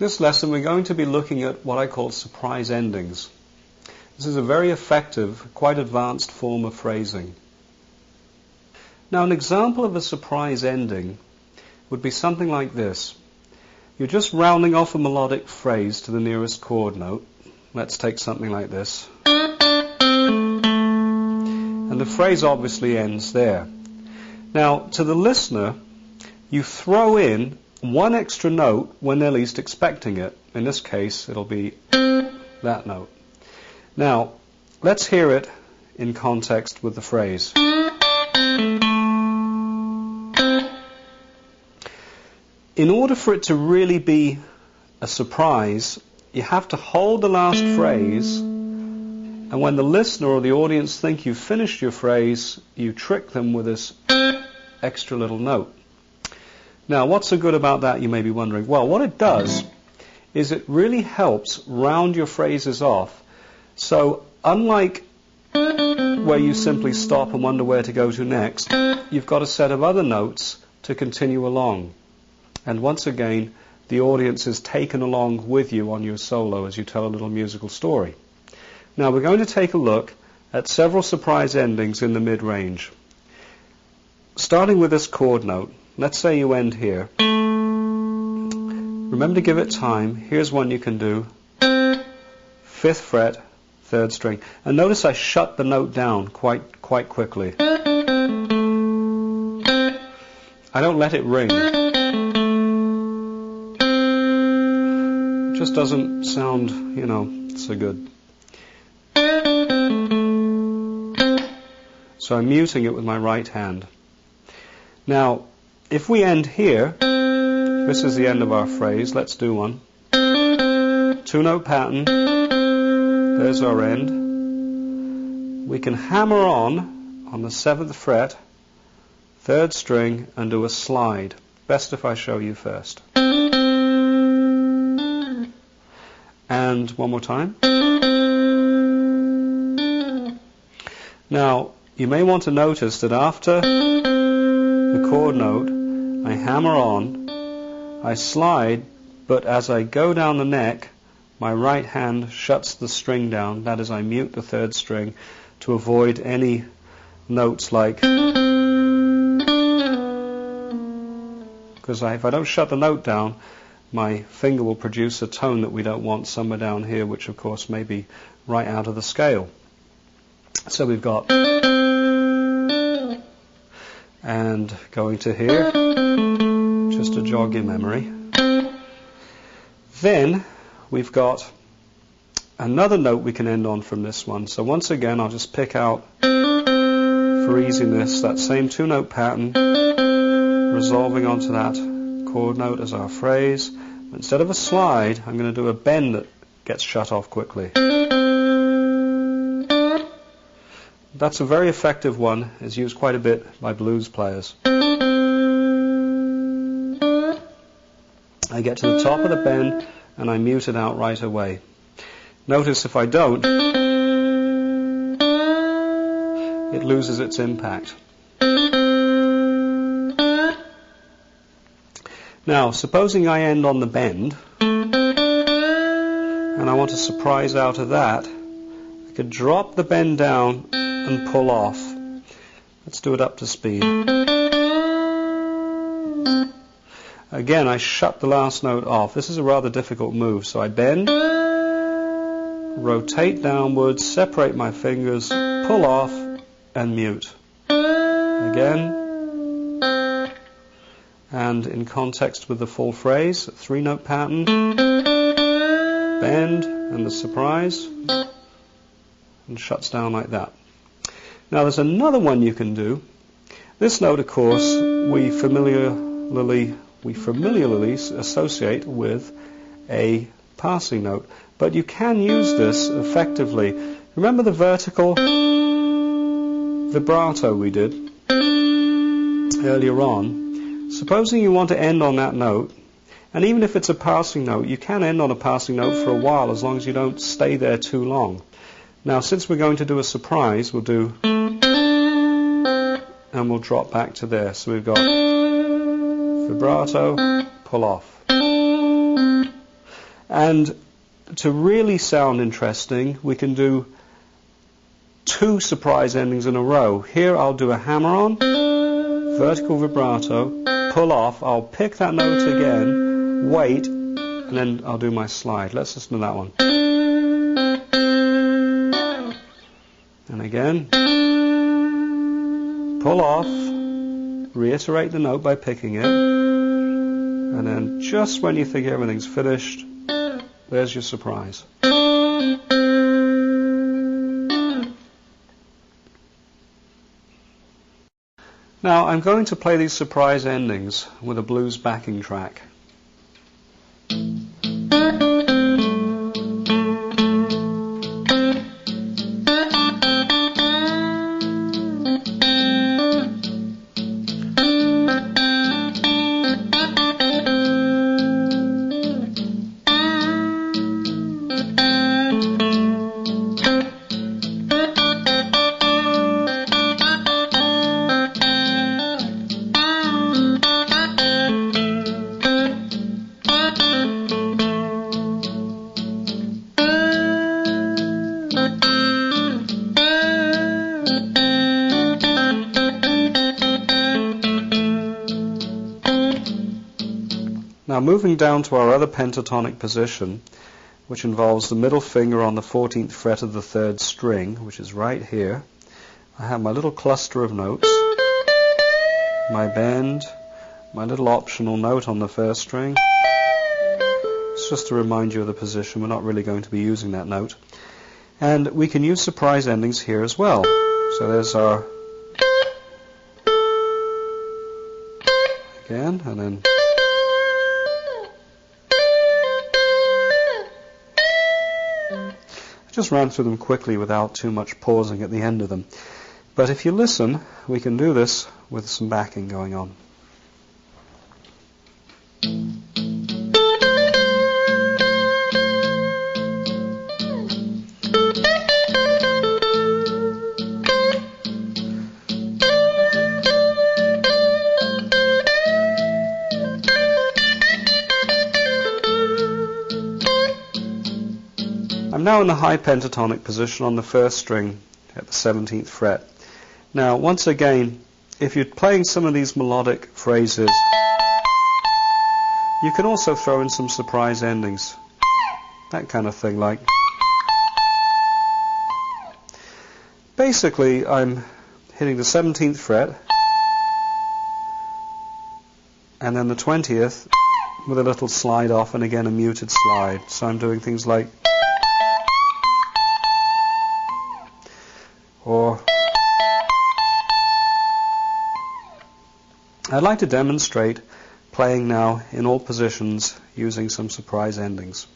This lesson we're going to be looking at what I call surprise endings. This is a very effective, quite advanced form of phrasing. Now an example of a surprise ending would be something like this. You're just rounding off a melodic phrase to the nearest chord note. Let's take something like this. And the phrase obviously ends there. Now, to the listener, you throw in one extra note when they're least expecting it. In this case, it'll be that note. Now, let's hear it in context with the phrase. In order for it to really be a surprise, you have to hold the last phrase, and when the listener or the audience think you've finished your phrase, you trick them with this extra little note. Now, what's so good about that, you may be wondering? Well, what it does is it really helps round your phrases off. So, unlike where you simply stop and wonder where to go to next, you've got a set of other notes to continue along. And once again, the audience is taken along with you on your solo as you tell a little musical story. Now, we're going to take a look at several surprise endings in the mid-range. Starting with this chord note, let's say you end here. Remember to give it time. Here's one you can do. 5th fret, 3rd string. And notice I shut the note down quite quickly. I don't let it ring. It just doesn't sound, so good. So I'm muting it with my right hand. Now, if we end here, this is the end of our phrase. Let's do one. 2-note pattern. There's our end. We can hammer on the 7th fret, 3rd string, and do a slide. Best if I show you first. And one more time. Now, you may want to notice that after the chord note, I hammer on, I slide, but as I go down the neck, my right hand shuts the string down. That is, I mute the 3rd string to avoid any notes like... Because if I don't shut the note down, my finger will produce a tone that we don't want somewhere down here, which of course may be right out of the scale. So we've got... And going to here, just to jog your memory. Then we've got another note we can end on from this one. So once again, I'll just pick out, for easiness, that same 2-note pattern, resolving onto that chord note as our phrase. Instead of a slide, I'm going to do a bend that gets shut off quickly. That's a very effective one. It's used quite a bit by blues players. I get to the top of the bend and I mute it out right away. Notice if I don't, it loses its impact. Now, supposing I end on the bend and I want a surprise out of that, I could drop the bend down and pull off. Let's do it up to speed. Again, I shut the last note off. This is a rather difficult move. So I bend, rotate downwards, separate my fingers, pull off, and mute. Again. And in context with the full phrase, 3-note pattern, bend, and the surprise, and shuts down like that. Now there's another one you can do. This note, of course, we familiarly associate with a passing note, but you can use this effectively. Remember the vertical vibrato we did earlier on? Supposing you want to end on that note, and even if it's a passing note, you can end on a passing note for a while as long as you don't stay there too long. Now, since we're going to do a surprise, we'll do... and we'll drop back to there. So we've got vibrato, pull off. And to really sound interesting, we can do 2 surprise endings in a row. Here I'll do a hammer-on, vertical vibrato, pull off, I'll pick that note again, wait, and then I'll do my slide. Let's listen to that one. And again, pull off, reiterate the note by picking it, and then just when you think everything's finished, there's your surprise. Now I'm going to play these surprise endings with a blues backing track. Now moving down to our other pentatonic position, which involves the middle finger on the 14th fret of the 3rd string, which is right here. I have my little cluster of notes, my bend, my little optional note on the 1st string. It's just to remind you of the position. We're not really going to be using that note. And we can use surprise endings here as well. So there's our again, and then I just ran through them quickly without too much pausing at the end of them. But if you listen, we can do this with some backing going on. I'm now in the high pentatonic position on the 1st string at the 17th fret. Now, once again, if you're playing some of these melodic phrases, you can also throw in some surprise endings. That kind of thing, like. Basically, I'm hitting the 17th fret, and then the 20th with a little slide off, and again a muted slide. So I'm doing things like, or I'd like to demonstrate playing now in all positions using some surprise endings.